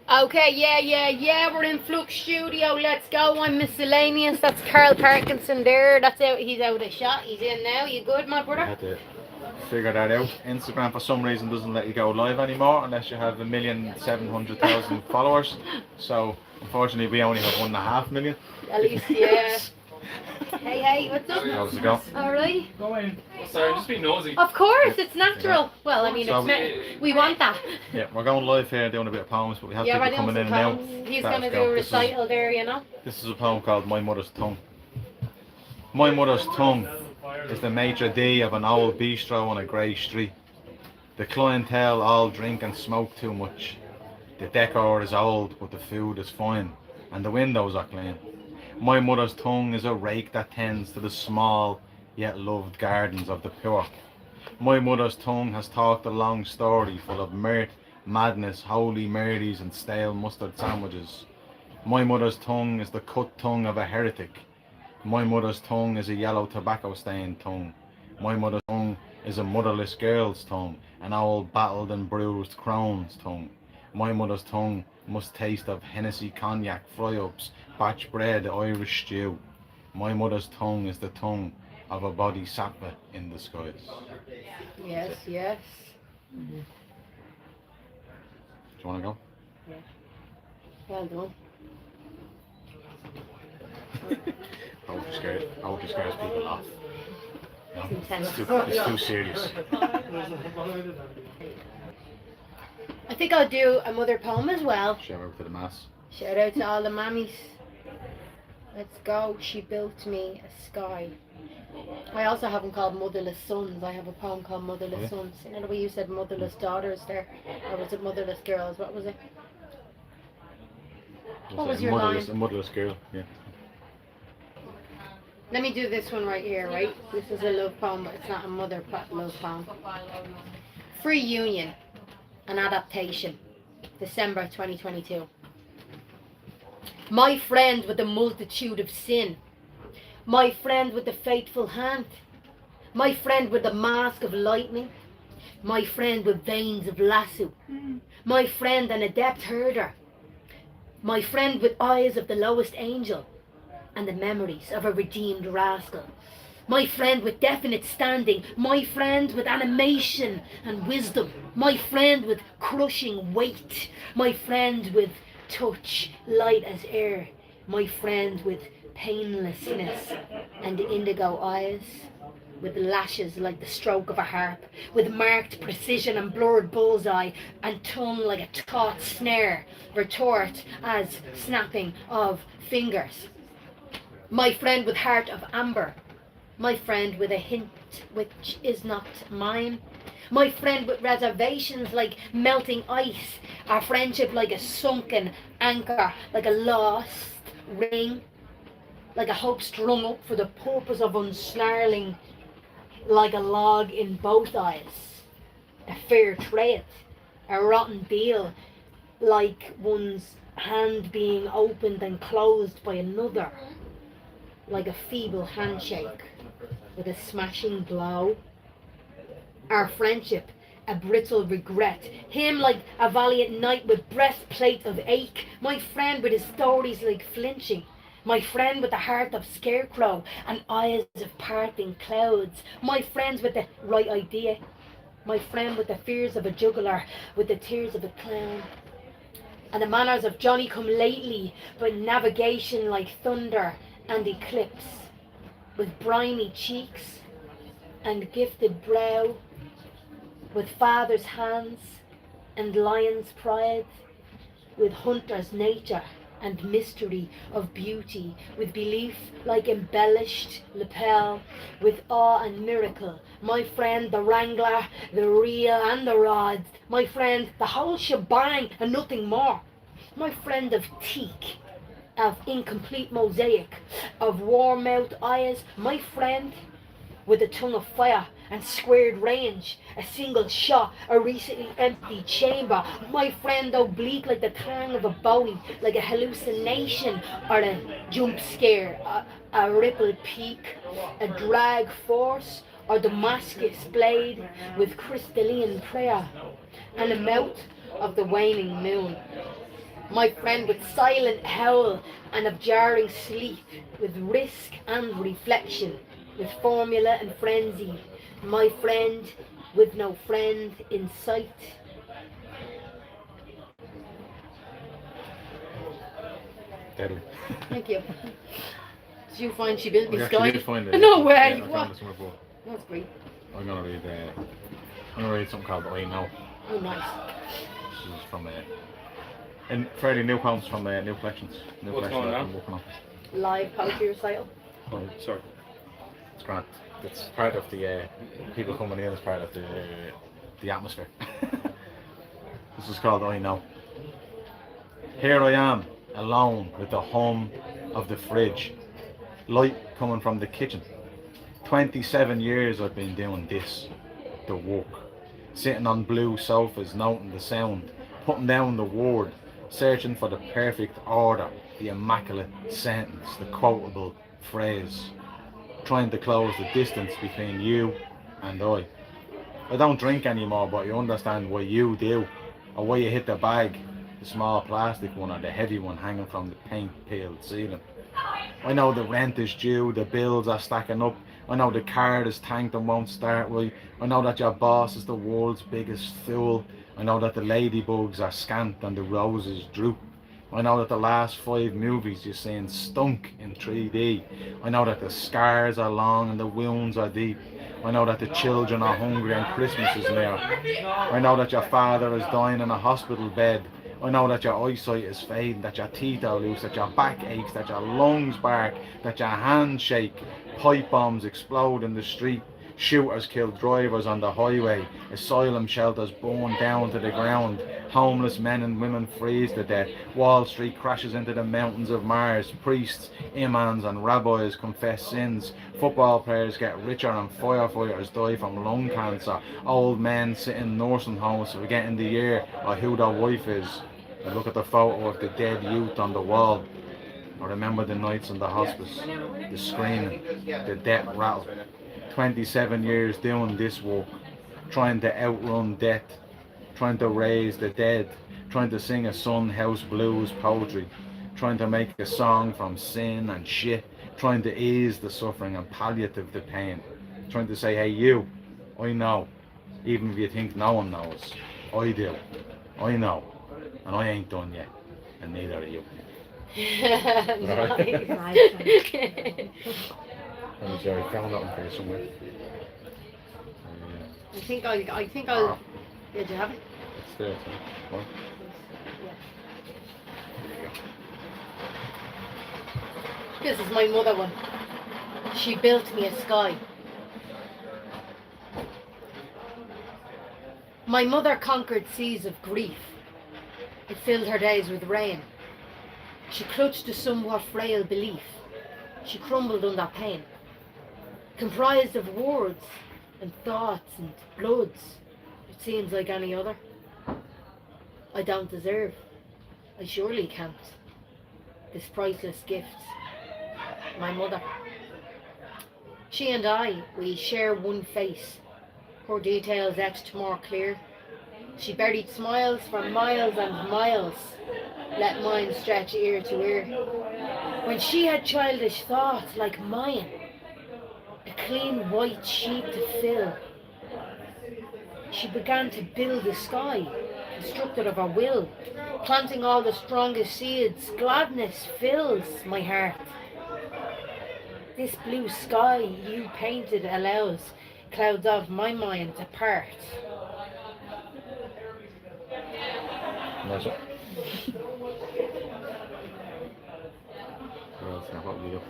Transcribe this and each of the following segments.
Okay, yeah, we're in Flux Studio. Let's go. I'm MissElayneous. That's Karl Parkinson there. That's out. He's out of shot. He's in now. You good, my I brother? had to figure that out. Instagram for some reason doesn't let you go live anymore unless you have 1,700,000 followers. So unfortunately we only have 1.5 million. At least, yeah. Hey, what's up? How's it going? Alright. Go in. Oh, sorry, I'm just being nosy. Of course, it's natural. Yeah. Well, I mean, So- we want that. Yeah, we're going live here doing a bit of poems, but we have Yeah, we're people doing coming some in and out. poems. He's Let's going to go. do a This is- recital there, you know. This is a poem called My Mother's Tongue. My mother's tongue is the maitre d' of an old bistro on a grey street. The clientele all drink and smoke too much. The decor is old, but the food is fine, and the windows are clean. My mother's tongue is a rake that tends to the small yet loved gardens of the poor. My mother's tongue has talked a long story full of mirth, madness, holy marys and stale mustard sandwiches. My mother's tongue is the cut tongue of a heretic. My mother's tongue is a yellow tobacco stained tongue. My mother's tongue is a motherless girl's tongue, an old battled and bruised crone's tongue. My mother's tongue must taste of Hennessy cognac fry-ups, batch bread, Irish stew. My mother's tongue is the tongue of a bodhisattva in the skies. Yes. Do you want to go? Well done. I hope you scares people off. No, Intense. it's too serious. I think I'll do a mother poem as well. Shout out to the mass. Shout out to all the mammies. Let's go. She built me a sky. I also have one called Motherless Sons. I have a poem called Motherless Yeah. Sons. You know the way you said motherless daughters there? Or was it motherless girls? What was it? What was your motherless, line? A motherless girl, yeah. Let me do this one right here, right? This is a love poem, but it's not a love poem. Free Union, an adaptation. December 2022. My friend with the multitude of sin. My friend with the faithful hand. My friend with the mask of lightning. My friend with veins of lasso. My friend an adept herder. My friend with eyes of the lowest angel and the memories of a redeemed rascal. My friend with definite standing. My friend with animation and wisdom. My friend with crushing weight. My friend with touch light as air. My friend with painlessness and indigo eyes, with lashes like the stroke of a harp, with marked precision and blurred bullseye, and tongue like a taut snare, retort as snapping of fingers. My friend with heart of amber, my friend with a hint which is not mine, my friend with reservations like melting ice, our friendship like a sunken anchor, like a lost ring, like a hope strung up for the purpose of unsnarling, like a log in both eyes, a fair trade, a rotten deal, like one's hand being opened and closed by another, like a feeble handshake with a smashing blow. Our friendship, a brittle regret, him like a valiant knight with breastplate of ache, my friend with his stories like flinching, my friend with the heart of scarecrow and eyes of parting clouds, my friend with the right idea, my friend with the fears of a juggler, with the tears of a clown, and the manners of Johnny come lately, but navigation like thunder and eclipse, with briny cheeks and gifted brow, with father's hands and lion's pride, with hunter's nature and mystery of beauty, with belief like embellished lapel, with awe and miracle, my friend the wrangler, the reel and the rods, my friend the whole shebang and nothing more, my friend of teak, of incomplete mosaic, of warm-mouthed eyes, my friend with a tongue of fire and squared range, a single shot, a recently empty chamber, my friend oblique like the tang of a bowie, like a hallucination or a jump scare, a rippled peak, a drag force, or Damascus blade with crystalline prayer, and the mouth of the waning moon. My friend with silent howl and abjarring sleep, with risk and reflection, with formula and frenzy. My friend with no friend in sight. Deadly. Thank you. Did you find she built me I sky? actually did find it. No way. Yeah, I What? found it somewhere before. That's great. I'm gonna read something called I Know. Oh, nice. This is from and fairly new poems from new collections. New What's collection going that on? I'm working on. Live poetry recital. Oh, sorry. It's grand. It's part of the people coming in as part of the atmosphere. This is called I Know. Here I am, alone with the hum of the fridge. Light coming from the kitchen. 27 years I've been doing this, the work. Sitting on blue sofas, noting the sound, putting down the word, searching for the perfect order, the immaculate sentence, the quotable phrase. Trying to close the distance between you and I. I don't drink anymore, but you understand why you do, or why you hit the bag, the small plastic one or the heavy one hanging from the paint-peeled ceiling. I know the rent is due, the bills are stacking up, I know the card is tanked and won't start right, I know that your boss is the world's biggest fool, I know that the ladybugs are scant and the roses droop. I know that the last 5 movies you've seen stunk in 3D. I know that the scars are long and the wounds are deep. I know that the children are hungry and Christmas is near. I know that your father is dying in a hospital bed. I know that your eyesight is fading, that your teeth are loose, that your back aches, that your lungs bark, that your hands shake. Pipe bombs explode in the street. Shooters kill drivers on the highway. Asylum shelters burn down to the ground. Homeless men and women freeze to death. Wall Street crashes into the mountains of Mars. Priests, imams and rabbis confess sins. Football players get richer and firefighters die from lung cancer. Old men sit in nursing homes forgetting the year or who their wife is. I look at the photo of the dead youth on the wall. I remember the nights in the hospice, the screaming, the death rattle. 27 years doing this work, trying to outrun death, trying to raise the dead, trying to sing a Sun House Blues poetry, trying to make a song from sin and shit, trying to ease the suffering and palliative the pain, trying to say, hey you, I know, even if you think no one knows, I do, I know, and I ain't done yet, and neither are you. Nice. I'm sorry, I found that one for you somewhere. I think I'll. Yeah, do you have it? It's there, so. What? Yeah. There you go. This is my mother one. She built me a sky. My mother conquered seas of grief. It filled her days with rain. She clutched a somewhat frail belief. She crumbled under pain. Comprised of words and thoughts and bloods. It seems like any other. I don't deserve. I surely can't. This priceless gift. My mother. She and I, we share one face. Her details etched more clear. She buried smiles for miles and miles. Let mine stretch ear to ear. When she had childish thoughts like mine, a clean white sheet to fill, she began to build the sky, constructed of her will, planting all the strongest seeds. Gladness fills my heart. This blue sky you painted allows clouds of my mind to part. That's it. What else? What will you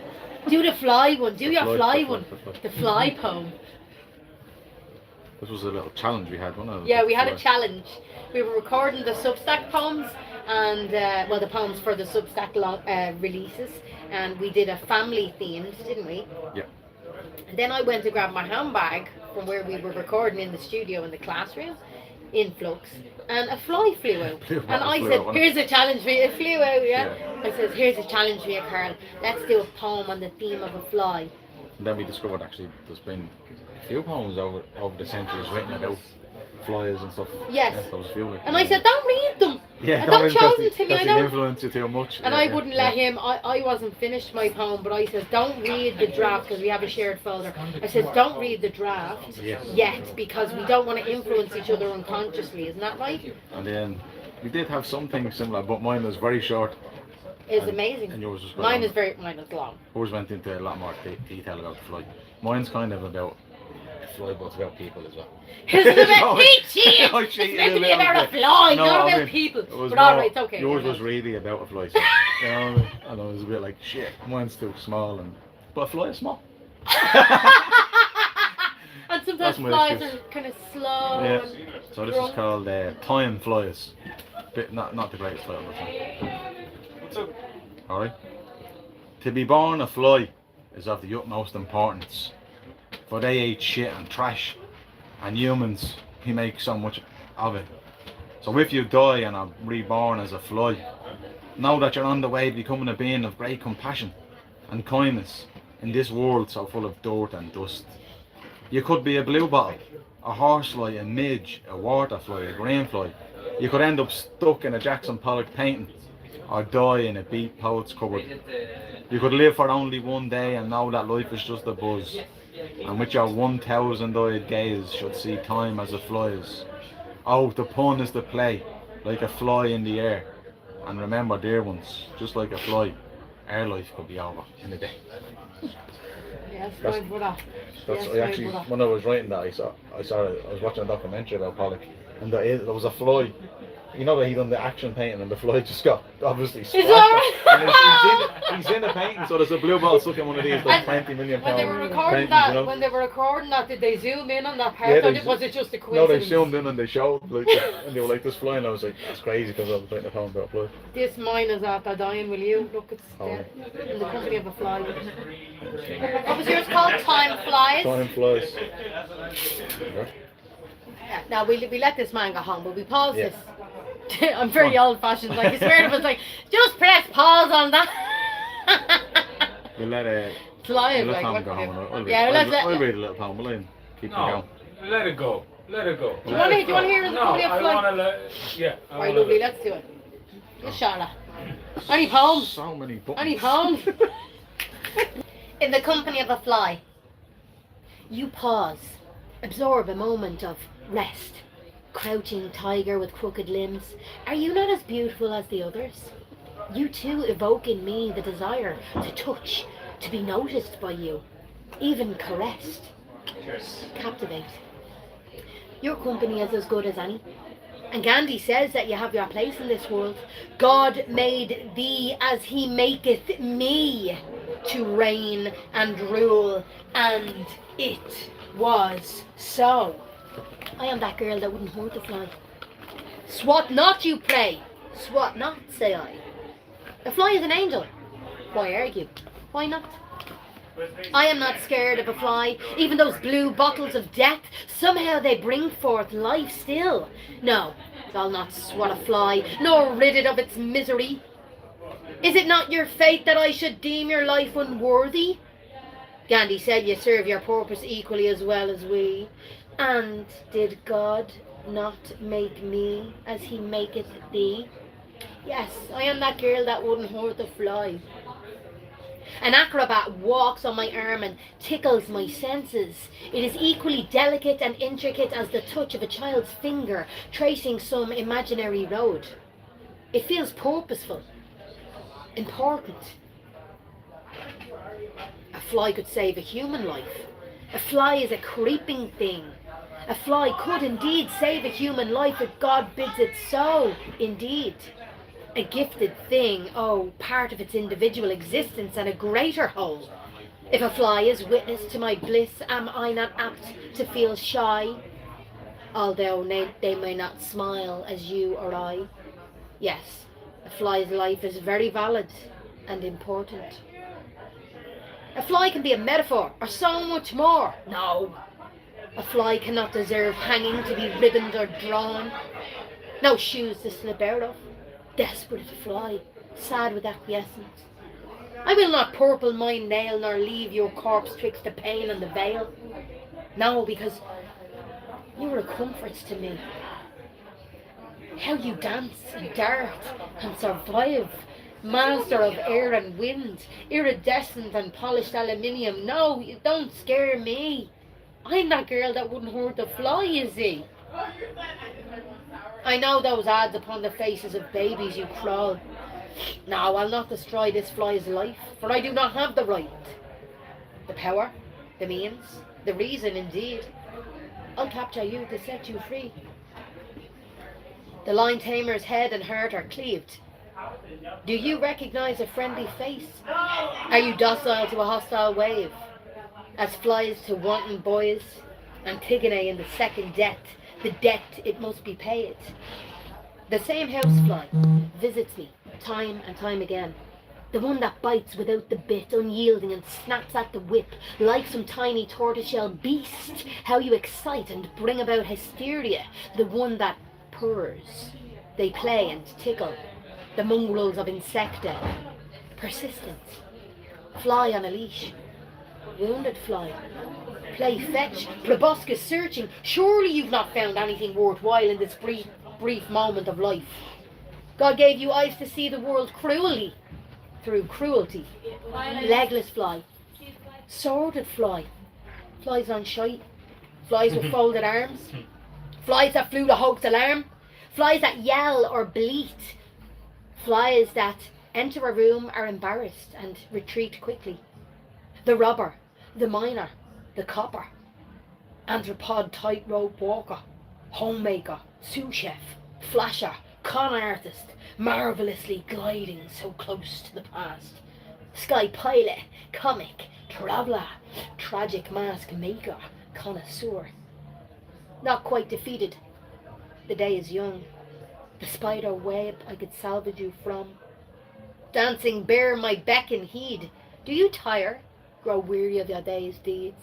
do? Do the fly one, do The your fly, fly the one. fly. The fly poem. This was a little challenge we had, wasn't it? Yeah, we had a challenge. We were recording the Substack poems and, well, the poems for the Substack releases, and we did a family themed, didn't we? Yeah. And then I went to grab my handbag from where we were recording in the studio in the classroom in Flux, and a fly flew out. And I said, here's a challenge for you. It flew out, yeah. I said, here's a challenge for you, Karl. Let's do a poem on the theme of a fly. And then we discovered actually there's been a few poems over the centuries written about flies and stuff. Yes. There was a few. And I said, don't read them. Yeah, And don't show them because to me, I he'll know. influence you too much. And I wouldn't let him, I wasn't finished my poem, but I said, don't read the draft, because we have a shared folder. I said, don't read the draft yet, because we don't want to influence each other unconsciously, isn't that right? And then we did have something similar, but mine was very short. It's amazing. And yours was quite Mine long. is mine is long. Yours went into a lot more detail about the fly. Mine's kind of about the fly, but it's about people as well. It's about I cheating! cheated It's a meant to be little about a bit. fly, No, not I about mean, people. it was But more- alright, it's okay. Yours you're was not. really about a fly. So, you know what I mean? And I was a bit like, shit, mine's too small, but a fly is small. And sometimes That's my flies excuse. are kind of slow. Yeah. And So this is called time flies. Bit not the greatest fly of the time. What's up? Alright? To be born a fly is of the utmost importance. For they eat shit and trash, and humans, he makes so much of it. So if you die and are reborn as a fly, know that you're on the way to becoming a being of great compassion and kindness in this world so full of dirt and dust. You could be a blue bottle, a horsefly, a midge, a waterfly, a greenfly. You could end up stuck in a Jackson Pollock painting, or die in a beat poet's cupboard. You could live for only one day and know that life is just a buzz, and with your 1,000-eyed gaze should see time as it flies. Oh, the pun is the play, like a fly in the air. And remember, dear ones, just like a fly, our life could be over in a day. yes, That's- my brother. That's Yes, I my actually, brother. when I was writing that, I was watching a documentary about Pollock, and there was a fly. You know that he done the action painting, and the fly just got obviously splashed. that And he's in a painting, so there's a blue ball stuck in one of these like And 20 million When they pound were recording paintings, that, you know? when they were recording that, did they zoom in on that part? Yeah, or they was it just a No, coincidence? they zoomed in and they showed, like, and they were like, this fly, and I was like, that's crazy because I was writing a poem about a fly. This mine is after dying, will you? Look, it's Oh. there. In the company of a fly. What was yours called? Time Flies? Time flies. Yeah, now we let this man go home, but we pause Yeah. this. I'm very old fashioned, like I swear it was like, just press pause on that. We'll let It's live, we'll like let Tom what? go home. I'll read, Yeah, let's let. I'll read a little poem, will I? Keep it No, going. let it go. Let it go. Do you want to hear the No, company of I fly? want to let. Yeah. I Alright, wanna lovely, let- let's do it. Just shut up. Any poems? So many buttons. Any poems? In the company of a fly, you pause, absorb a moment of rest. Crouching tiger with crooked limbs, are you not as beautiful as the others? You too evoke in me the desire to touch, to be noticed by you, even caressed. Captivate. Your company is as good as any. And Gandhi says that you have your place in this world. God made thee as he maketh me to reign and rule, and it was so. I am that girl that wouldn't hurt the fly. Swat not, you pray. Swat not, say I. A fly is an angel. Why argue? Why not? I am not scared of a fly. Even those blue bottles of death, somehow they bring forth life still. No, I'll not swat a fly, nor rid it of its misery. Is it not your fate that I should deem your life unworthy? Gandhi said you serve your purpose equally as well as we. And did God not make me as he maketh thee? Yes, I am that girl that wouldn't hurt the fly. An acrobat walks on my arm and tickles my senses. It is equally delicate and intricate as the touch of a child's finger tracing some imaginary road. It feels purposeful, important. A fly could save a human life. A fly is a creeping thing. A fly could indeed save a human life if God bids it so, indeed. A gifted thing, oh, part of its individual existence and a greater whole. If a fly is witness to my bliss, am I not apt to feel shy? Although they may not smile as you or I. Yes, a fly's life is very valid and important. A fly can be a metaphor, or so much more. No, a fly cannot deserve hanging to be ribboned or drawn. No shoes to slip out of. Desperate to fly, sad with acquiescence. I will not purple my nail, nor leave your corpse twixt the pain and the veil. No, because you are a comfort to me. How you dance and dart and survive. Master of air and wind, iridescent and polished aluminium. No, you don't scare me. I'm that girl that wouldn't hurt a fly, you see. I know those ads upon the faces of babies you crawl. No, I'll not destroy this fly's life, for I do not have the right. The power, the means, the reason indeed. I'll capture you to set you free. The lion tamer's head and heart are cleaved. Do you recognize a friendly face? Are you docile to a hostile wave? As flies to wanton boys, Antigone in the second debt, the debt it must be paid. The same housefly visits me time and time again. The one that bites without the bit, unyielding and snaps at the whip, like some tiny tortoiseshell beast. How you excite and bring about hysteria. The one that purrs. They play and tickle. The mongrels of insecta. Persistent. Fly on a leash. Wounded fly. Play fetch. Proboscis searching. Surely you've not found anything worthwhile in this brief moment of life. God gave you eyes to see the world cruelly. Through cruelty. Legless fly. Sworded fly. Flies on shite. Flies with folded arms. Flies that flew the hoax alarm. Flies that yell or bleat. Flies that enter a room are embarrassed and retreat quickly. The robber, the miner, the copper, anthropod tightrope walker, homemaker, sous chef, flasher, con artist, marvellously gliding so close to the past. Sky pilot, comic, traveller, tragic mask maker, connoisseur. Not quite defeated. The day is young. The spider web I could salvage you from. Dancing bear my beck and heed. Do you tire? Grow weary of your day's deeds?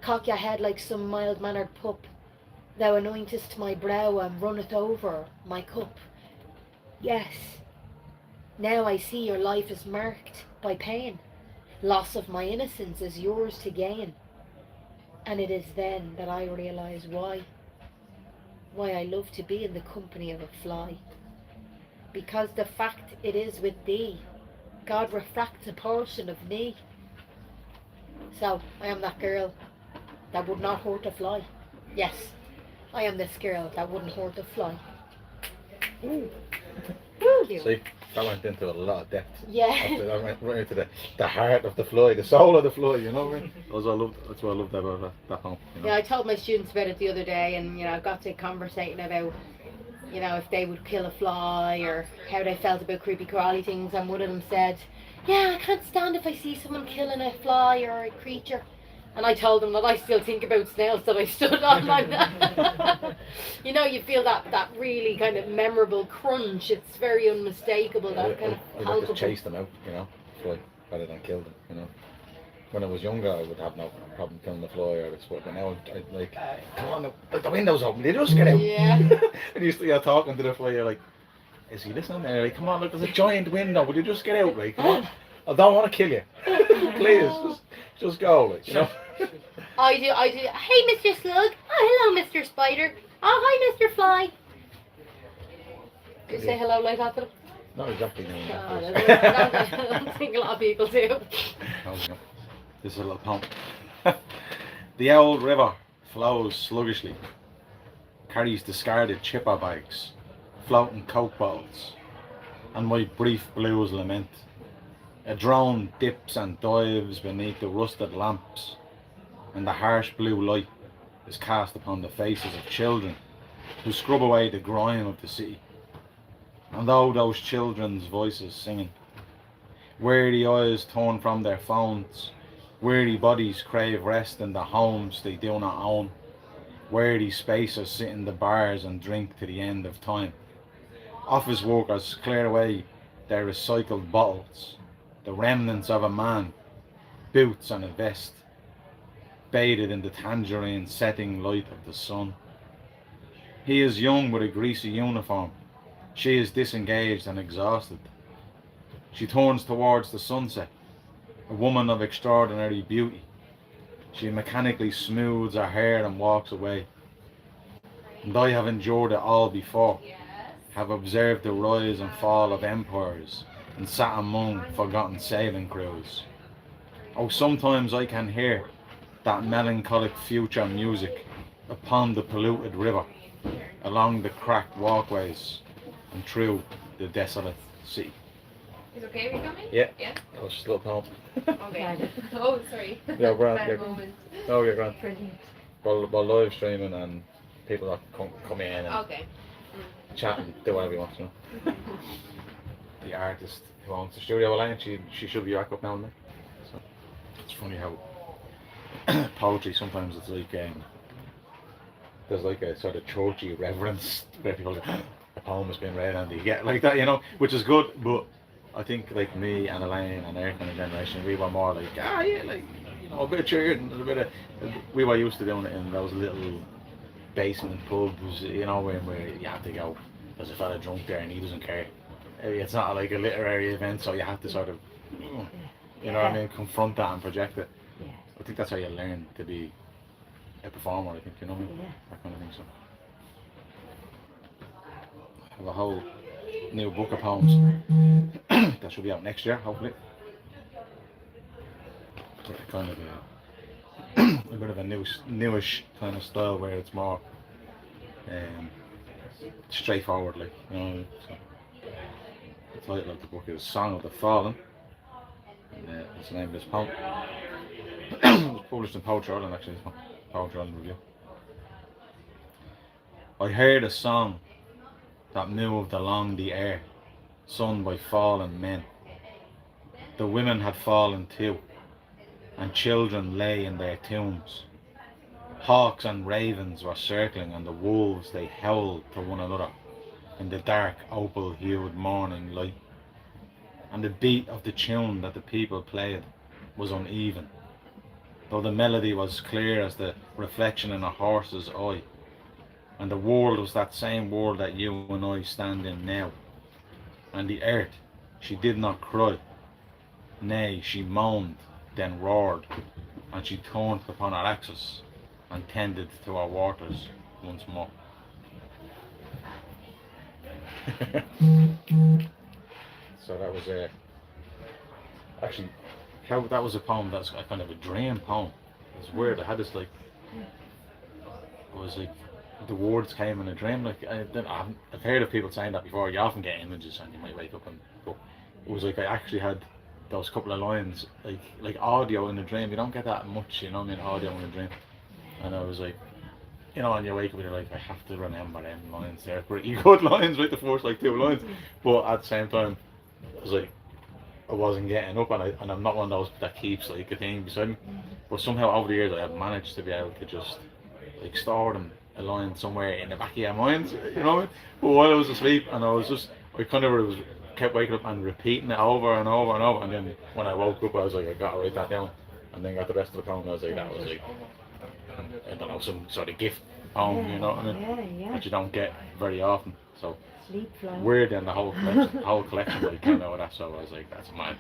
Cock your head like some mild-mannered pup. Thou anointest my brow and runneth over my cup. Yes, now I see your life is marked by pain. Loss of my innocence is yours to gain. And it is then that I realise why I love to be in the company of a fly. Because the fact it is with thee, God refracts a portion of me. So, I am that girl that would not hurt a fly. Yes, I am this girl that wouldn't hurt a fly. Ooh. Thank you. See, that went into a lot of depth. Yeah. That went right into the heart of the fly, the soul of the fly, you know what I mean? That's what I loved about that poem. You know? Yeah, I told my students about it the other day, and I got to conversating about, if they would kill a fly or how they felt about creepy crawly things, and one of them said, yeah, I can't stand if I see someone killing a fly or a creature. And I told them that I still think about snails that I stood on like that. You feel that really kind of memorable crunch. It's very unmistakable, that kind of palpable. I just chase them out, fly, rather than kill them, When I was younger, I would have no problem killing the fly or the sport, but now I'd like, come on, the window's open, they just get out. Yeah. And you're talking to the fly, you're like, is he listening? They're like, come on, look, there's a giant window, will you just get out, right? Come on, I don't want to kill you. Please, just go, I do. Hey, Mr. Slug. Oh, hello, Mr. Spider. Oh, hi, Mr. Fly. Do you say hello like that to them? Not exactly. No. I don't think a lot of people do. This is a little poem. The old river flows sluggishly, carries discarded chipper bags, floating coke bottles, and my brief blues lament. A drone dips and dives beneath the rusted lamps, and the harsh blue light is cast upon the faces of children who scrub away the grime of the city. And though those children's voices singing, weary eyes torn from their phones, weary bodies crave rest in the homes they do not own, weary spaces sit in the bars and drink to the end of time. Office workers clear away their recycled bottles, the remnants of a man, boots and a vest, bathed in the tangerine setting light of the sun. He is young with a greasy uniform. She is disengaged and exhausted. She turns towards the sunset, a woman of extraordinary beauty. She mechanically smooths her hair and walks away. And I have endured it all before, have observed the rise and fall of empires, and sat among forgotten sailing crews. Oh, sometimes I can hear that melancholic future music upon the polluted river, along the cracked walkways, and through the desolate sea. Is it okay? Are we coming? Yeah. Yeah. That was just a little poem. Okay. Oh, sorry. Yeah, grand. Bad Yeah. moment. Oh, yeah, grand. Brilliant. We're live streaming and people that come in and Okay. chat and do whatever you want, you know. The artist who owns the studio, Elaine, she should be back up now and then. So it's funny how poetry sometimes it's like there's like a sort of churchy reverence where people go, a poem has been read and you get like that, you know, which is good. But I think like me and Elaine and their kind of generation, we were more like yeah, like you know, a bit of cheering and a bit of. We were used to doing it in those little basement pubs, you know, where you have to go. There's a fella drunk there and he doesn't care. It's not like a literary event, so you have to sort of, you know what I mean, confront that and project it. Yeah. I think that's how you learn to be a performer, I think, you know what I mean? Yeah. That kind of thing, so. I have a whole new book of poems that should be out next year, hopefully. But kind of a bit of a newish kind of style where it's more straightforward, like, you know. So the title of the book is Song of the Fallen, and that's the name of this poem. It was published in Poetry Ireland, actually, this one. Poetry Ireland Review. I heard a song that moved along the air, sung by fallen men. The women had fallen too, and children lay in their tombs. Hawks and ravens were circling, and the wolves they howled to one another in the dark opal-hued morning light. And the beat of the tune that the people played was uneven, though the melody was clear as the reflection in a horse's eye. And the world was that same world that you and I stand in now. And the earth, she did not cry, nay, she moaned, then roared, and she turned upon her axis and tended to her waters once more. So that was actually, how that was a poem that's a kind of a dream poem. It's weird. I had this like, it was like the words came in a dream. Like I've heard of people saying that before. You often get images and you might wake up and go. It was like I actually had those couple of lines like audio in a dream. You don't get that much, you know what I mean, audio in a dream. And I was like, you know, and you wake up and you're like, I have to remember them lines. They're pretty good lines, right? The first like 2 lines. But at the same time, I was like, I wasn't getting up, and I'm not one of those that keeps like a thing beside me. But somehow over the years I have managed to be able to just like store them a line somewhere in the back of your mind, you know what I mean? But while I was asleep, and I kind of kept waking up and repeating it over and over and over, and then when I woke up I was like, I gotta write that down, and then got the rest of the poem, and I was like, that was like, I don't know, some sort of gift poem, you know what I mean? Yeah. That you don't get very often. So Sleep flow. weird, and the whole collection like came out of that, so I was like, that's my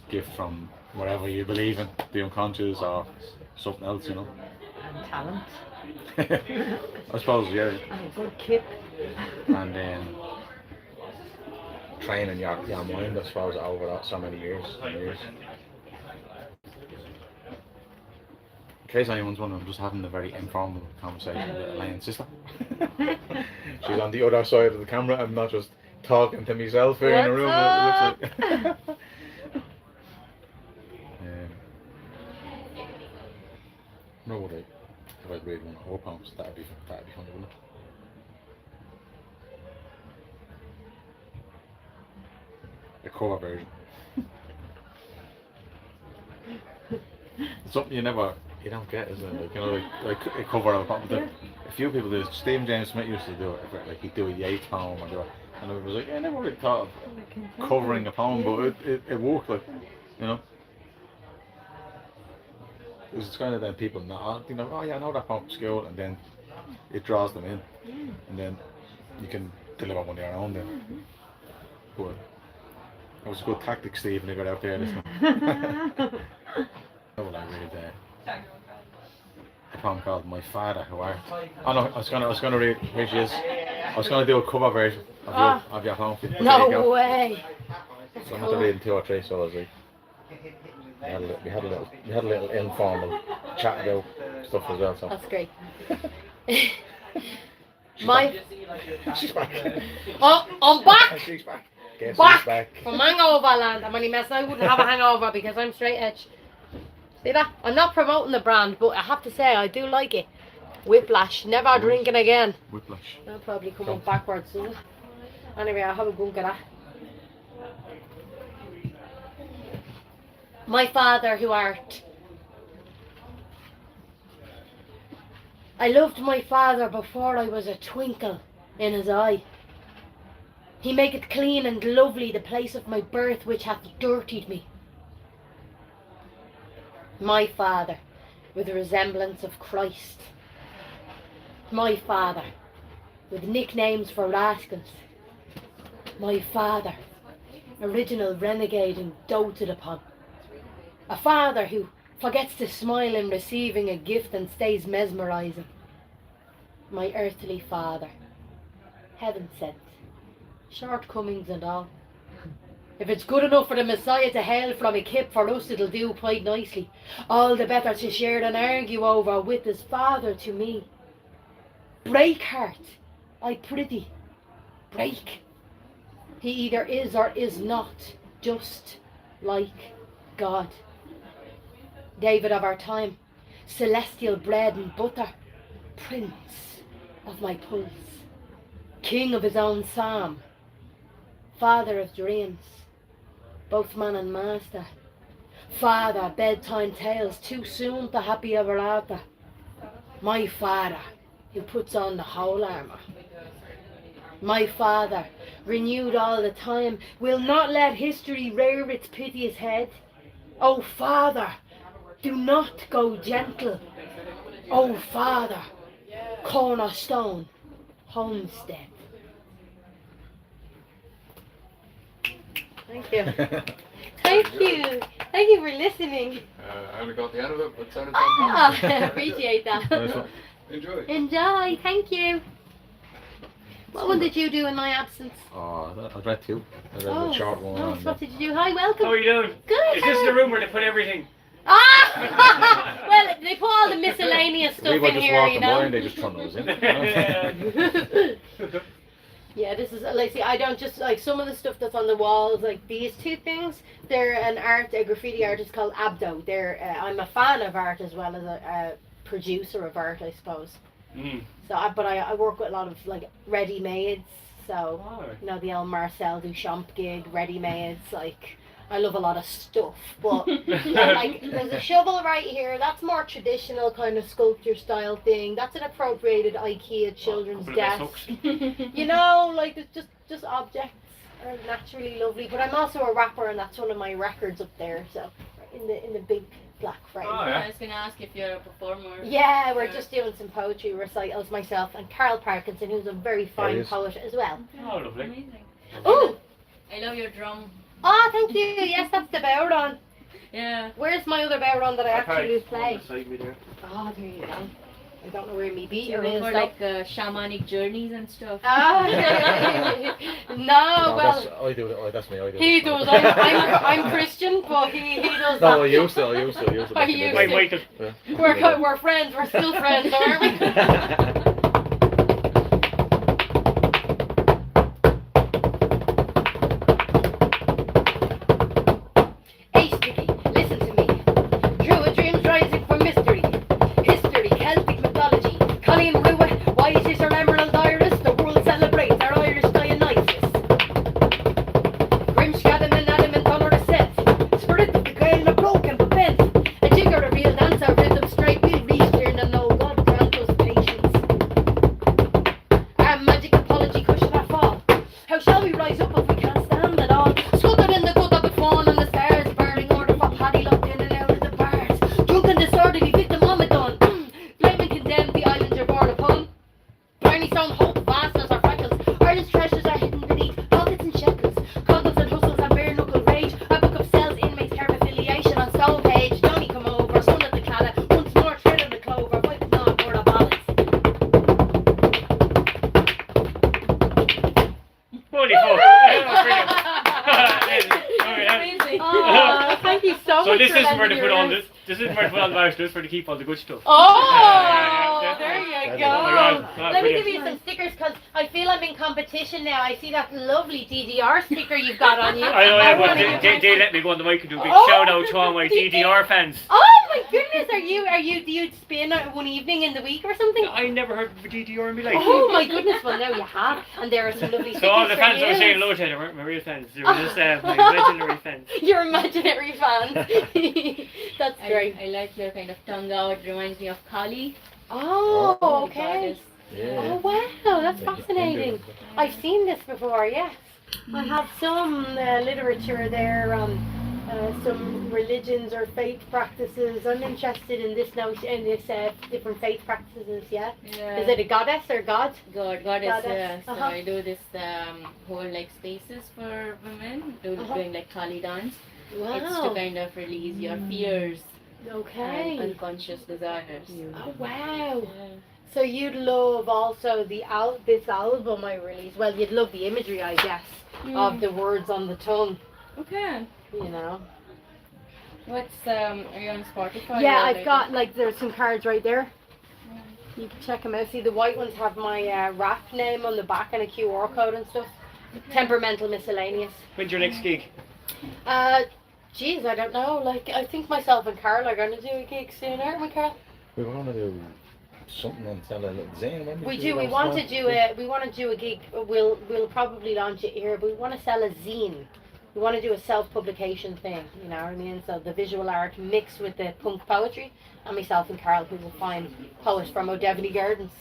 gift from whatever you believe in, the unconscious or something else, you know. And talent. I suppose, yeah. And a good kip. And then training your mind, I suppose, over that so many years and years. In case anyone's wondering, I'm just having a very informal conversation with Elaine's sister. She's on the other side of the camera. I'm not just talking to myself here in a room. It looks like. No, would I? If I'd read one of her poems, that'd be funny, wouldn't it? A cover version. It's something you don't get, isn't it? Like, you know, like a cover of a poem. A few people do. Stephen James Smith used to do it. Like he'd do a Yeats poem or do it, and it was like, I never really thought of covering a poem, but it worked, like, you know. It's kind of then people know, you know, oh yeah, I know that poem from school, and then it draws them in, and then you can deliver one of your own then. But it was a good tactic, Steve, when he got out there. Listen. What will I read there? a poem called "My Father Who Art." Oh no, I was gonna read. Here she is. I was gonna do a cover version of your poem. There you No go. way. That's So I'm gonna cool. read 2 or 3 solos. We had a little informal chat about stuff as well. So That's great. she's My back. She's back. oh, I'm back. She's back. Guess Back who's back? from hangover land. I'm only messing. I wouldn't have a hangover because I'm straight edge. See that? I'm not promoting the brand, but I have to say I do like it. Whiplash. Never drinking again. Whiplash. I'll probably come up backwards. So. Anyway, I'll have a gunk of that. My father who art. I loved my father before I was a twinkle in his eye. He maketh clean and lovely the place of my birth which hath dirtied me. My father with a resemblance of Christ. My father with nicknames for rascals. My father, original renegade and doted upon. A father who forgets to smile in receiving a gift and stays mesmerizing. My earthly father, heaven sent, shortcomings and all. If it's good enough for the Messiah to hail from a kip, for us it'll do quite nicely. All the better to share and argue over with his father to me. Break heart, I prithee, break. He either is or is not, just like God. David of our time, celestial bread and butter, prince of my pulse, king of his own psalm, father of dreams, both man and master, father, bedtime tales, too soon the happy ever after, my father who puts on the whole armour. My father, renewed all the time, will not let history rear its piteous head. O Father, do not go gentle. O Father, cornerstone, homestead. Thank you. Thank you. Thank you for listening. I only got the end of it, but sounded Ah, fantastic. appreciate that. Nice one. Enjoy. Enjoy. Thank you. What one did you do in my absence? Oh, I read 2. I read Oh, the short one. nice. and, What did you do? Hi, welcome. How are you doing? Good. Is this the room where they put everything? Ah! Well, they put all the miscellaneous stuff we were in just here, walking you by know. and they just turned us in. Yeah, this is like, see, I don't just like some of the stuff that's on the walls, like these 2 things. They're a graffiti artist called Abdo. I'm a fan of art as well as a producer of art, I suppose. Mm. So, I work with a lot of like ready-mades. So, Oh. you know, the El Marcel Duchamp gig, ready-mades, like, I love a lot of stuff, but, yeah, like, there's a shovel right here, that's more traditional kind of sculpture style thing, that's an appropriated IKEA children's desk, you know, like, it's just objects are naturally lovely, but I'm also a rapper, and that's one of my records up there, so, in the big black frame. Oh, yeah. I was going to ask if you're a performer. Yeah, we're just doing some poetry recitals, myself and Karl Parkinson, who's a very fine is. poet as well. Oh, lovely. Amazing. Oh! I love your drum. Oh, thank you. Yes, that's the bowron. Yeah. Where's my other bowron that I actually play? Beside me there. Oh, there you go. I don't know where my Do beater you is. go for though. like shamanic journeys and stuff? Ah, no, No, well, that's me. I do. he it. does. I'm Christian, but he does No, I that. used to. I used Wait, to. Michael. Yeah. We're friends. We're still friends, aren't we? Hey, Sticky, listen to me. Druid dreams rising from mystery. History, Celtic mythology. Colleen Rua, why is this our emerald iris? The world celebrates our Irish Dionysus. Grimscaden and Adam and Donner are set. Spirit of the Gael are broken but bent. A jigger, a real dance, our rhythm straight. We'll reach there and know God grant us patience. Our magic apology cushion our fall. How shall we rise up if we can't stand at all? Scuttered in the gutter but fawn on the stars. Burning order for Paddy locked in and out of the bars. Drunken disorderly victim Ramadan. Blaming condemned the islands are born upon. Barney sound hope, vastness or freckles. Ireland's treasures are hidden beneath pockets and shekels. Coggles and hustles and bare knuckles. so So much this for isn't where lending they put your all ears. this isn't where they put all the marks, this is where they keep all the good stuff. Oh, Yeah, there definitely. you go. Oh my God. Oh, Let me give brilliant. you some stickers because I feel I'm in competition now. I see that lovely DDR sticker you've got on you. I know, yeah, but wanna get they mine. let me go on the mic and do a big Oh, shout out to all my the- DDR fans. Oh my goodness, do you spin one evening in the week or something? I never heard of a DDR in my life. Oh my goodness, well now you have. And there are some lovely stickers So all the fans for that were you. saying hello to they weren't my real fans. They were just my imaginary fans. Your imaginary fans. That's great. I like your kind of tongue out. Reminds me of Kali. Oh, the okay. goddess. Oh wow, that's fascinating. I've seen this before, yes. I have some literature there on some religions or faith practices. I'm interested in this notion, in this different faith practices, yeah? Yeah. Is it a goddess or god? Goddess, Goddess, yeah. So uh-huh. I do this whole like spaces for women, doing like Kali dance. It's to Wow. kind of release your fears and Okay. unconscious desires. Oh wow. Yeah. So you'd love also this album I released. Well, you'd love the imagery, I guess, of the words on the tongue. Okay. You know. What's are you on Spotify? Yeah, or, I've like, got like there's some cards right there. You can check them out. See, the white ones have my rap name on the back and a QR code and stuff. Temperamental Miscellaneous. When's your next gig? Geez, I don't know. Like, I think myself and Karl are gonna do a gig soon, aren't we, Karl? We want to do something and sell a little zine. won't We do. We want to do a. We want to do a gig. We'll probably launch it here. But we want to sell a zine. We want to do a self-publication thing. You know what I mean? So the visual art mixed with the punk poetry, and myself and Karl, who's a fine poet from O'Devany Gardens.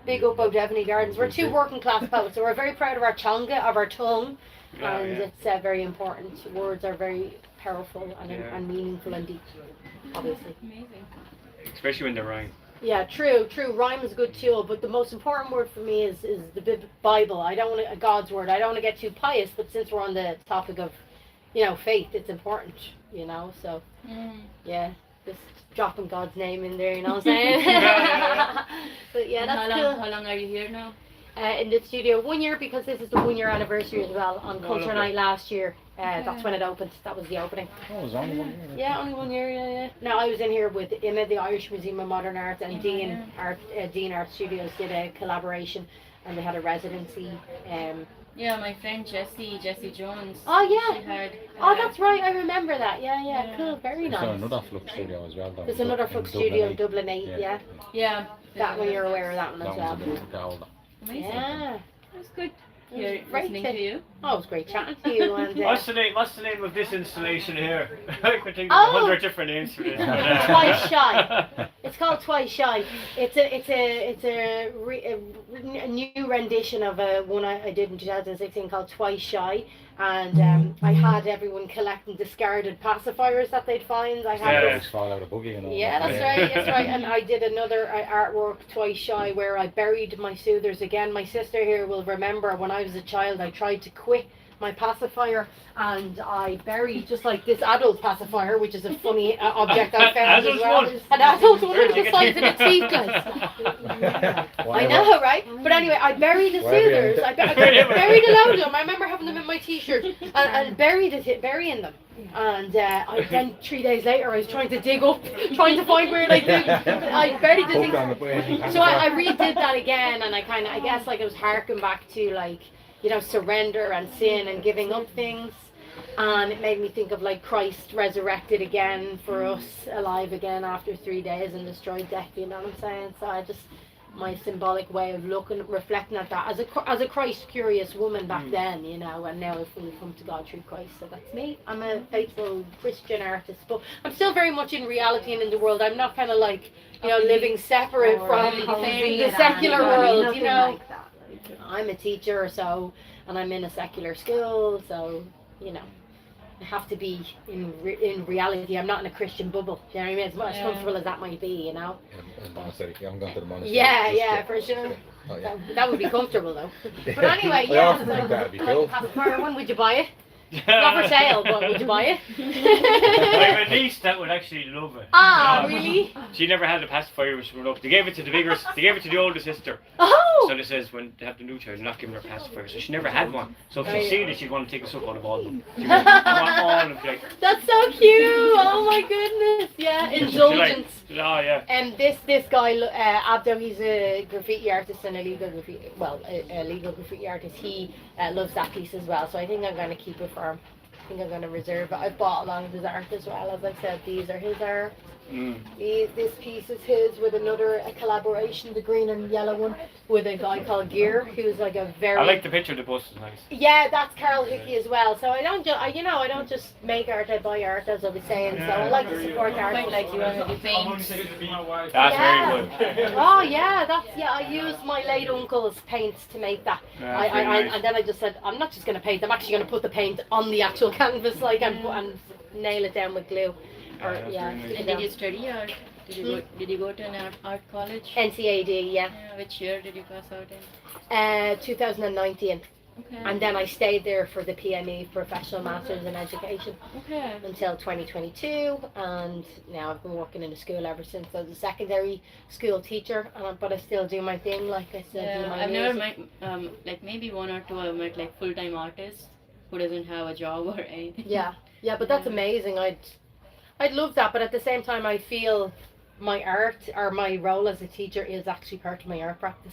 Big up O'Devany Gardens. We're two working class poets, so we're very proud of our chonga, of our tongue, and it's very important. Words are very powerful and meaningful and deep, obviously. Amazing. Especially when they rhyme. Yeah, true. Rhyme is a good tool, but the most important word for me is the Bible. I don't want to, God's word. I don't want to get too pious, but since we're on the topic of, faith, it's important, so, yeah, just dropping God's name in there, you know what I'm saying? But yeah, And that's how cool. long are you here now? In the studio 1 year, because this is the 1 year anniversary as well, on Culture lovely. Night last year. That's when it opened. That was the opening. Oh, it was only 1 year. Yeah, only 1 year. Yeah. No, I was in here with Emma, the Irish Museum of Modern Art, and Dean Art Studios did a collaboration, and they had a residency. Yeah, my friend Jessie Jones. Oh yeah. She had, Oh, that's right. I remember that. Yeah. Cool. Very There's nice. another Flux Studio as well. There's another Flux Studio in Dublin 8. Yeah. Yeah. That one, you're aware of that one as well. That was a bit older. Amazing. Yeah. It was good. It was Here, great listening to- to you. Oh, it was great chatting to you. And What's the name of this installation here? I could think of Oh. 100 different names for this. Twice Shy. It's called Twice Shy. It's a new rendition of one I did in 2016 called Twice Shy, and I had everyone collecting discarded pacifiers that they'd find. I had Yeah. this. Fall out of boogie and all Yeah, that. that's right. And I did another artwork Twice Shy where I buried my soothers again. My sister here will remember when I was a child I tried to quit my pacifier and I buried just like this adult pacifier, which is a funny object I found as Adult well. one? An adult one Where'd with you the get size of it? a teeth. I Whatever. know, right? But anyway, I buried the Wherever you soothers. I buried a load of them. I remember having them in my t-shirt and burying them. And then 3 days later, I was trying to dig up, trying to find where I did. I buried the Hooked on the things. way. So I redid that again, and I guess like I was harking back to like, surrender and sin and giving up things. And it made me think of like Christ resurrected again for us, alive again after 3 days and destroyed death, you know what I'm saying? So I just, my symbolic way of reflecting at that as a Christ curious woman back then, and now I've fully come to God through Christ. So that's me. I'm a faithful Christian artist, but I'm still very much in reality and in the world. I'm not kind of like, living separate from the secular world, Like that. I'm a teacher, so, and I'm in a secular school, so, I have to be in reality. I'm not in a Christian bubble. Do you know what I mean? As much comfortable as that might be, Monastery. I'm going to the monastery. Yeah, for sure. Oh, yeah. That would be comfortable though. But anyway, I yeah. often think that'd be cool. One, would you buy it? Not for sale, but would you buy it? I have a niece that would actually love it. Ah, really? She never had a pacifier when she grew up. They gave it to the older sister. Oh! So they says when they have the new child, they're not giving her a pacifier. So she never had one. So if she seen it, she'd want to take a suck out of all of them. She would want all of like. That's so cute! Oh my goodness! Yeah, indulgence. Oh yeah. And this guy, Abdo, he's a graffiti artist and a legal graffiti artist. He loves that piece as well. So I think I'm going to keep it for him. I think I'm going to reserve it. I've bought a lot of his art as well. As I said, these are his art. This piece is his with a collaboration, the green and yellow one, with a guy called Gear, who's like a very. I like the picture of the bus. It's nice. Yeah, that's Karl Hickey as well. So I don't just make art. I buy art, as I was saying. So I like to support art. Quite like you want to paint. That's very good. Oh yeah, I used my late uncle's paints to make that. And then I just said, I'm not just going to paint. I'm actually going to put the paint on the actual canvas, like and nail it down with glue. Or And did you study or did you go to an art college? NCAD, yeah. Which year did you pass out in? 2019. Okay. And then I stayed there for the PME, Professional Masters in Education, Okay. until 2022, and now I've been working in a school ever since. I was a secondary school teacher, but I still do my thing, like I still do my I've music. never met, like maybe one or two I've met like full-time artists who doesn't have a job or anything. Yeah, but that's amazing. I'd love that, but at the same time I feel my art or my role as a teacher is actually part of my art practice.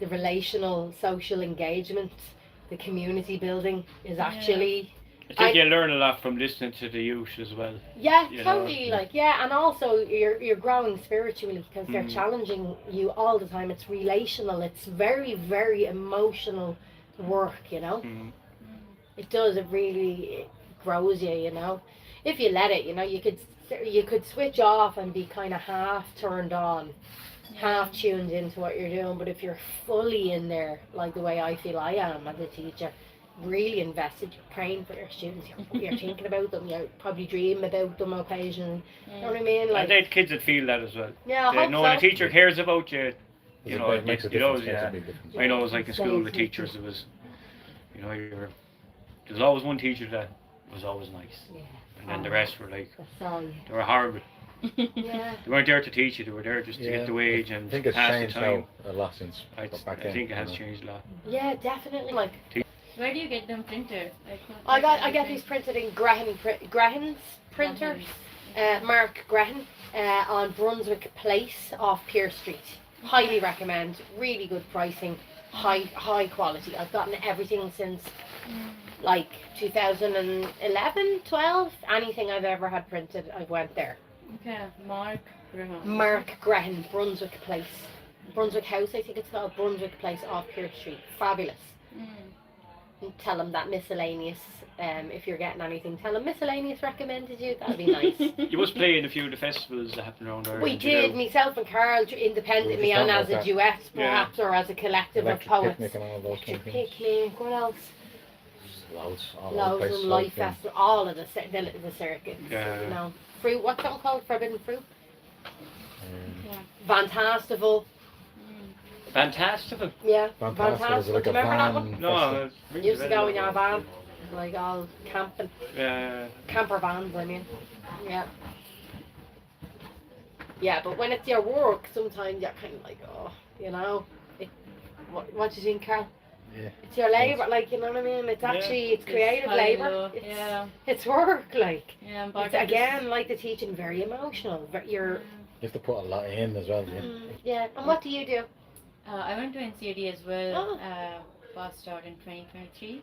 The relational social engagement, the community building is actually. I think you learn a lot from listening to the youth as well. Yeah, You totally. know. And also you're growing spiritually because they're challenging you all the time. It's relational. It's very, very emotional work. It does. It really grows you. If you let it, you could switch off and be kind of half turned on, half tuned into what you're doing. But if you're fully in there, like the way I feel I am as a teacher, really invested, you're praying for your students, you're thinking about them, you probably dream about them occasionally. You know what I mean? And they had kids that feel that as well. Yeah, I hope knowing so. a teacher cares about you, It makes a difference. Makes a big difference. I know it was like in school with teachers, it was, there's always one teacher that was always nice. Yeah. And then the rest were like, That's all you. they were horrible. Yeah. They weren't there to teach you, they were there just to get the wage and I think it's pass the changed time. now a lot since I back then. think it has changed a lot. Yeah, definitely. Like Where do you get them printed? I get these printed in Grahan's printer, Mark Grahan, on Brunswick Place off Pier Street. Highly recommend. Really good pricing, high quality. I've gotten everything since like 2011, 12. Anything I've ever had printed, I went there. Okay, Mark Graham. Mark Grahan, Brunswick Place, Brunswick House, I think it's called. Brunswick Place off Pier Street. Fabulous. And tell them that MissElayneous, if you're getting anything, tell them MissElayneous recommended you. That'd be nice. You must play in a few of the festivals that happen around there. We did, myself and Karl, independently and as a duet, perhaps, or as a collective of poets. Picnic and all those kind of things. Picnic, what else? Loads. All over Loads the place, and Life yeah. Festival, all of the circuits. Yeah. Fruit, what's that called? Forbidden Fruit? Um, Fantastival. Fantastical. Yeah, Fantastical is like Do a you remember that van one? No, Used to go in our van, like all camping, Yeah. camper vans, I mean. Yeah. Yeah, but when it's your work, sometimes you're kind of like, what do you think, Karl? Yeah. It's your labour, like, you know what I mean? It's actually, it's creative labour. It's work, like. Yeah, It's, again, like the teaching, very emotional. You have to put a lot in as well. Yeah. Yeah, and what do you do? I went to NCAD as well, Oh. passed out in 2023,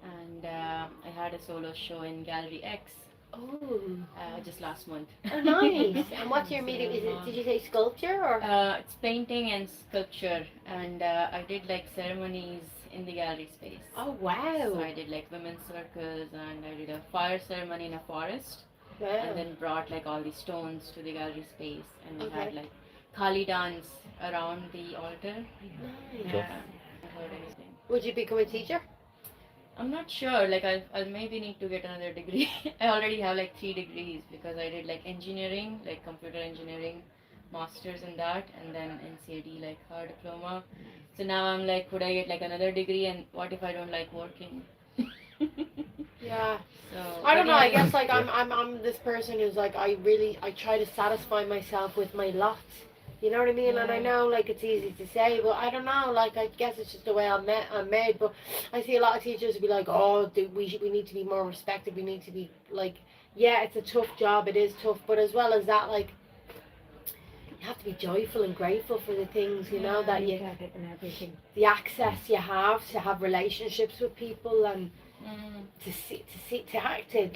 and I had a solo show in Gallery X Oh, just last month. oh nice. And what's your medium? Is it, did you say sculpture or? It's painting and sculpture, and I did like ceremonies in the gallery space. Oh wow. So I did like women's circles, and I did a fire ceremony in a forest, Wow. and then brought like all the stones to the gallery space, and we Okay. had like Kali dance around the altar. Nice. Yeah. I heard anything. Would you become a teacher? I'm not sure, like I'll maybe need to get another degree. I already have like 3 degrees because I did like engineering, like computer engineering, masters in that, and then NCAD like her diploma. So now I'm like, could I get like another degree, and what if I don't like working? Yeah. So I don't but know. I yeah. guess like I'm this person who's like I try to satisfy myself with my lot. You know what I mean? And I Yeah. know like it's easy to say, but I don't know. Like I guess it's just the way I'm made. But I see a lot of teachers be like, oh, we need to be more respected. We need to be like, yeah, it's a tough job. It is tough, but as well as that, like you have to be joyful and grateful for the things you know that you the access you have to have relationships with people and to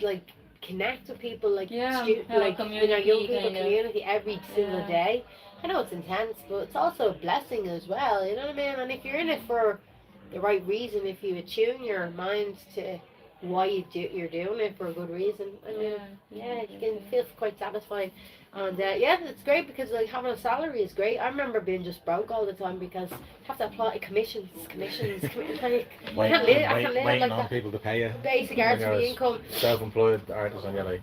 like connect with people like Yeah, like you know young people kind of. community every single Yeah. day. I know it's intense, but it's also a blessing as well. You know what I mean? And if you're in it for the right reason, if you attune your mind to why you're doing it for a good reason, I mean, yeah, you can feel quite satisfying. And yeah, it's great because like having a salary is great. I remember being just broke all the time because you have to apply commissions. Like, I can't live Waiting like on that. people to pay you. Basic When arts you're for the a income. self-employed artist and you're like,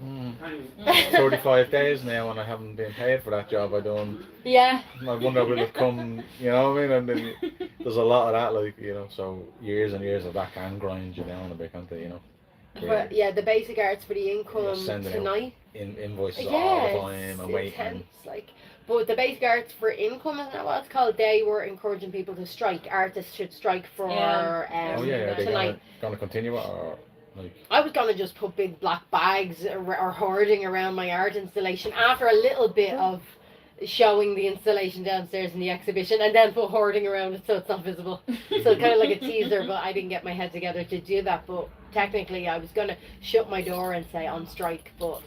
35 days now and I haven't been paid for that job I done. Yeah. I wonder will it come, you know what I mean? And then there's a lot of that, like, you know, so years and years of that can grind you down a bit, can't they, you know? But yeah, the basic arts for the You're income sending tonight. invoices Yeah, all the it's time and waiting. intense. Like, but the basic arts for income isn't that what it's called? They were encouraging people to strike. Artists should strike for Oh yeah, are they tonight. gonna continue it or like? I was gonna just put big black bags or hoarding around my art installation after a little bit of showing the installation downstairs in the exhibition and then put hoarding around it so it's not visible. So kind of like a teaser, but I didn't get my head together to do that. But technically I was gonna shut my door and say on strike, but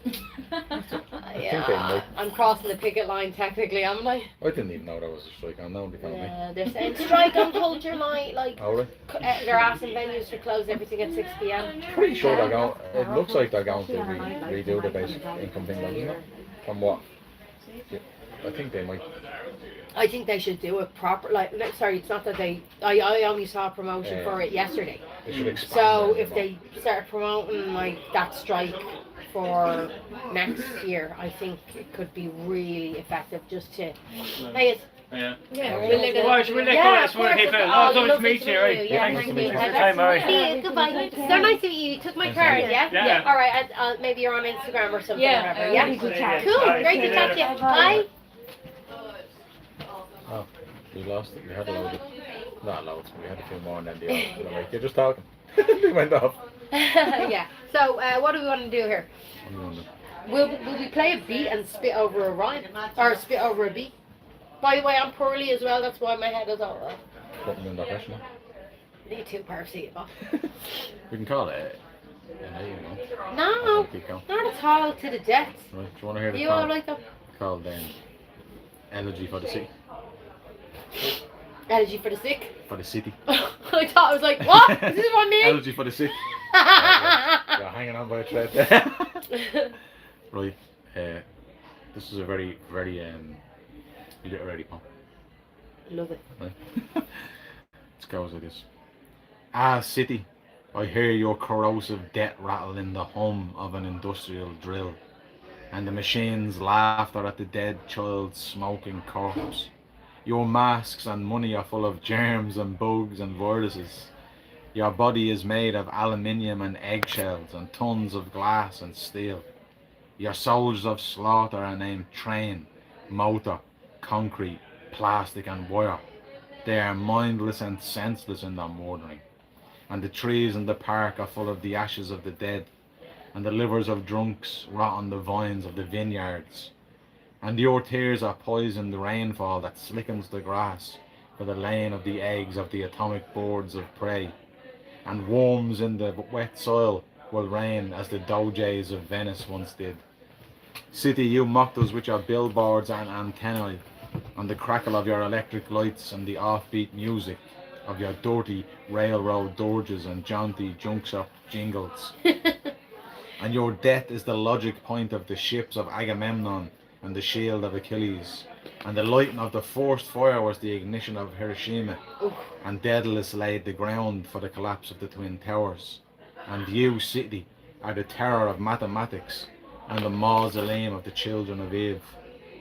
yeah, I'm crossing the picket line technically, am I? I didn't even know that was a strike on. No, they told me. Yeah, they're saying strike on culture night, like Oh really? they're asking venues to close everything at 6 p.m. Pretty sure they're going. It looks like they're going to redo the basic income thing, doesn't it? From what? I think they might. I think they should do it proper. Like, sorry, it's not that I only saw a promotion for it yesterday. They should expand So it, if they start promoting like that strike for next year, I think it could be really effective. Just to, hey, Yeah. We'll let it. Well, we'll let yeah, go. That's what I lovely to meet you, right? Yeah, Thanks nice for to meet you. your time, Mary. See you. Goodbye. So nice to meet you. You took my card, yeah? Yeah. All right. Maybe you're on Instagram or something. Yeah, Or whatever. Yeah. Yeah. Cool. Bye. Great See to you talk to you. later. Bye. Oh, we lost it. We had a load. Not loads. We had a few more, and then they were like, "You're just talking." They went off. Yeah. So what do we want to do here? I'm wondering. Will we play a beat and spit over a rhyme or spit over a beat? By the way, I'm poorly as well. That's why my head is all right. Put me in that question. Need two paracetamol. We can call it. You know. No, Keep going. not at all to the death. Right. Do you want to hear the You call? all right though? Called Elegy for the City. Energy for the sick. For the city. I thought I was like, what? Is this what I mean? Elegy for the City. You're hanging on by a thread there. Right. This is a very, very literary poem. Love it. Right. It goes like this. Ah, city, I hear your corrosive death rattle in the hum of an industrial drill, and the machine's laughter at the dead child's smoking corpse. Your masks and money are full of germs and bugs and viruses. Your body is made of aluminium and eggshells and tons of glass and steel. Your soldiers of slaughter are named train, motor, concrete, plastic and wire. They are mindless and senseless in their murdering. And the trees in the park are full of the ashes of the dead, and the livers of drunks rot on the vines of the vineyards. And your tears are poisoned rainfall that slickens the grass for the laying of the eggs of the atomic birds of prey. And worms in the wet soil will reign as the doges of Venice once did. City, you mocked us with your billboards and antennae, and the crackle of your electric lights and the offbeat music of your dirty railroad dirges and jaunty junk shop jingles. And your death is the logic point of the ships of Agamemnon and the shield of Achilles. And the lighting of the forced fire was the ignition of Hiroshima. And Daedalus laid the ground for the collapse of the Twin Towers. And you, city, are the terror of mathematics and the mausoleum of the children of Eve.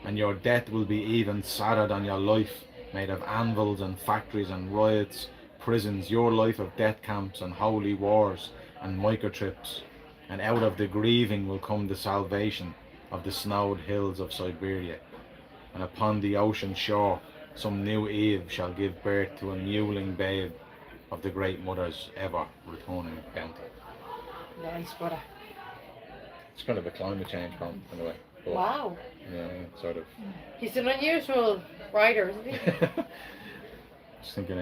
And your death will be even sadder than your life, made of anvils and factories and riots, prisons, your life of death camps and holy wars and microtrips. and out of the grieving will come the salvation of the snowed hills of Siberia, and upon the ocean shore some new Eve shall give birth to a mewling babe of the great mother's ever returning bounty. Nice, brother. It's kind of a climate change poem in a way. But, Wow. yeah, sort of. He's an unusual writer, isn't he? Just thinking,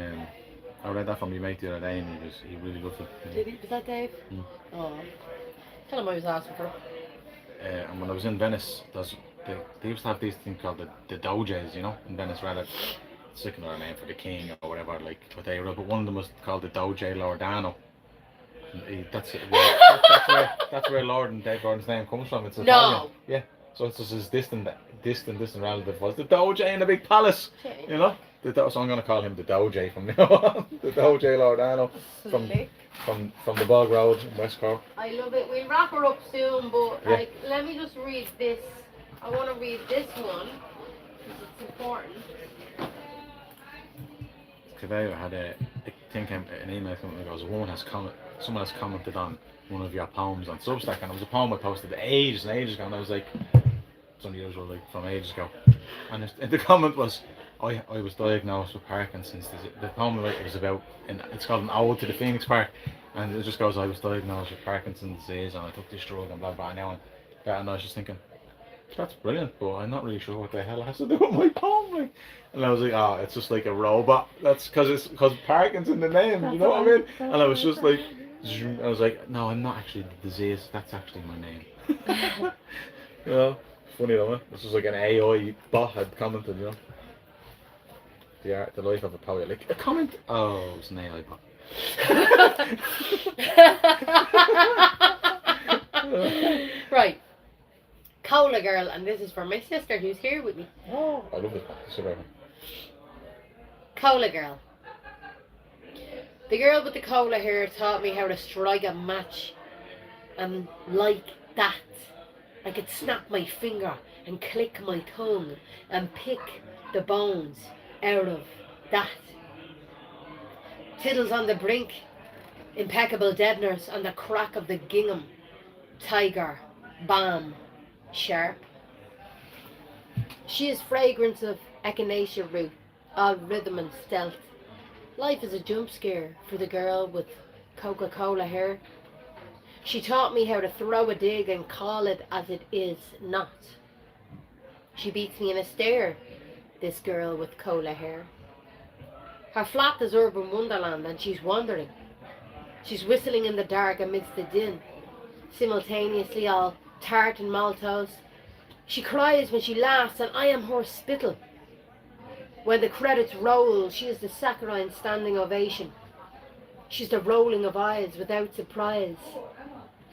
I read that from your mate the other day, and he really loved it. Did he? Was that Dave? Mm. Oh. Tell him I was asking for it. And when I was in Venice, they used to have these things called the doges, you know, in Venice, rather. It's like another name for the king or whatever, like what they were. But one of them was called the Doge Lordano. That's where Lord and Dave Gordon's name comes from. It's Italian. Yeah. So it's just his distant relative was the Doge in the big palace. Okay. You know. So I'm gonna call him the Doge from now on. The Doge Lordano from the Bog Road in West Cork. I love it. We'll wrap her up soon, but Yeah. like, let me just read this. I want to read this one because it's important. Today I had an email coming that goes, someone has commented on one of your poems on Substack, and it was a poem I posted ages and ages ago, and I was like, it's unusual, like from ages ago. And the comment was, I was diagnosed with Parkinson's. The poem was about, it's called An Ode to the Phoenix Park, and it just goes, I was diagnosed with Parkinson's disease, and I took this drug, and blah blah, and now I'm better. And I was just thinking, that's brilliant, but I'm not really sure what the hell it has to do with my poem. Like, and I was like, it's just like a robot. That's because Parkinson in the name, you know what I mean? And I was just like, I was like, no, I'm not actually the disease. That's actually my name. You know, funny though, man. This was like an AI bot had commented, you know. The life of a poet. Like a comment. Oh, it's an AI bot. Right. Cola Girl, and this is for my sister who's here with me. Oh, I love this one. It's super. Cola Girl. The girl with the cola hair taught me how to strike a match, and like that, I could snap my finger and click my tongue and pick the bones out of that. Tiddles on the brink, impeccable deadeners on the crack of the gingham, tiger, balm, sharp. She is fragrance of echinacea root, all rhythm and stealth. Life is a jump scare for the girl with Coca-Cola hair. She taught me how to throw a dig and call it as it is not. She beats me in a stare, this girl with cola hair. Her flat is urban wonderland, and she's wandering. She's whistling in the dark amidst the din, simultaneously all tart and maltose. She cries when she laughs, and I am her spittle. When the credits roll, she is the saccharine standing ovation. She's the rolling of eyes without surprise.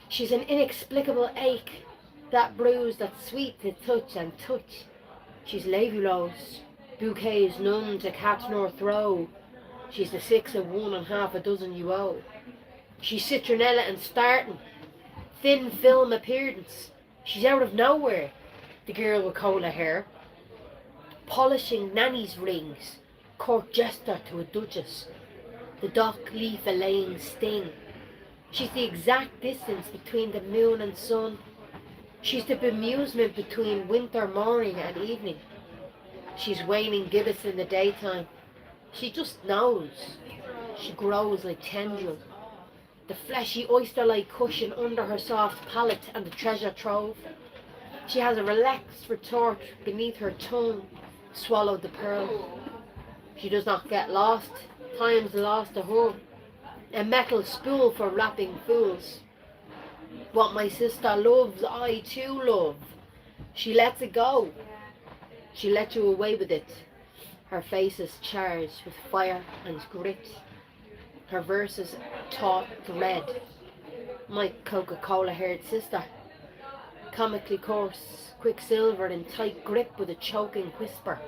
She's an inexplicable ache, that bruise that's sweet to touch and touch. She's levulose, bouquets none to catch nor throw. She's the 6 of 1 and half a dozen you owe. She's citronella and starting, thin film appearance. She's out of nowhere, the girl with cola hair. Polishing nanny's rings, court jester to a duchess, the dock leaf allaying sting. She's the exact distance between the moon and sun. She's the bemusement between winter morning and evening. She's waning gibbous in the daytime. She just knows. She grows like tendril. The fleshy oyster-like cushion under her soft palate and the treasure trove. She has a relaxed retort beneath her tongue, swallowed the pearl. She does not get lost. Time's lost to her. A metal spool for wrapping fools. What my sister loves, I too love. She lets it go. She let you away with it. Her face is charged with fire and grit. Her verses taut thread. My Coca-Cola haired sister. Comically coarse, quicksilver in tight grip with a choking whisper.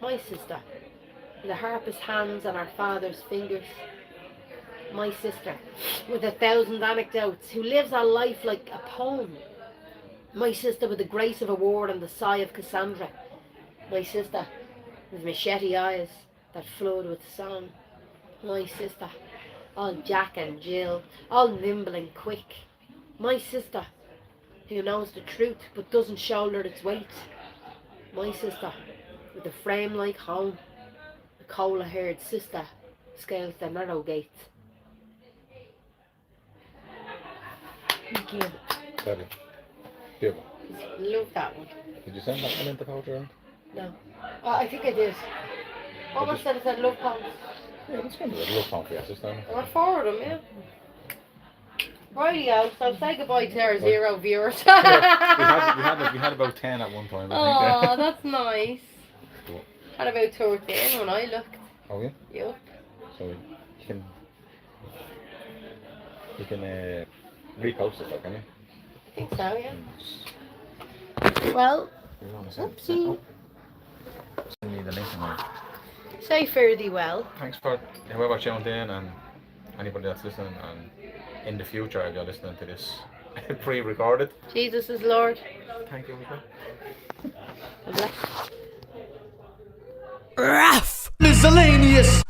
My sister, with the harpist hands on her father's fingers. My sister, with 1,000 anecdotes, who lives her life like a poem. My sister with the grace of a ward and the sigh of Cassandra. My sister, with machete eyes that flood with song. My sister, all Jack and Jill, all nimble and quick. My sister, who knows the truth but doesn't shoulder its weight. My sister, with a frame like home, a cola-haired sister, scales the narrow gates. Thank you. Lovely. Beautiful. Love that one. Did you send that one into poetry round? No. I think I did. Almost said it said love poems. Yeah, that's going to be a love poem for you this time. I went forward them, yeah. Rightio, so say goodbye to our 0 viewers. we had about 10 at one time, I Oh, think. that's nice. Cool. Had about 13 when I looked. Oh, yeah? Yep. So you can repost it, like, can you? I think so, yeah. Well, You want to send oopsie. send me the link and all. Say fare thee well. Thanks for whoever tuned in and anybody that's listening, and in the future if you're listening to this pre-recorded. Jesus is Lord. Thank you, Michael. God bless. Raff! MissElayneous!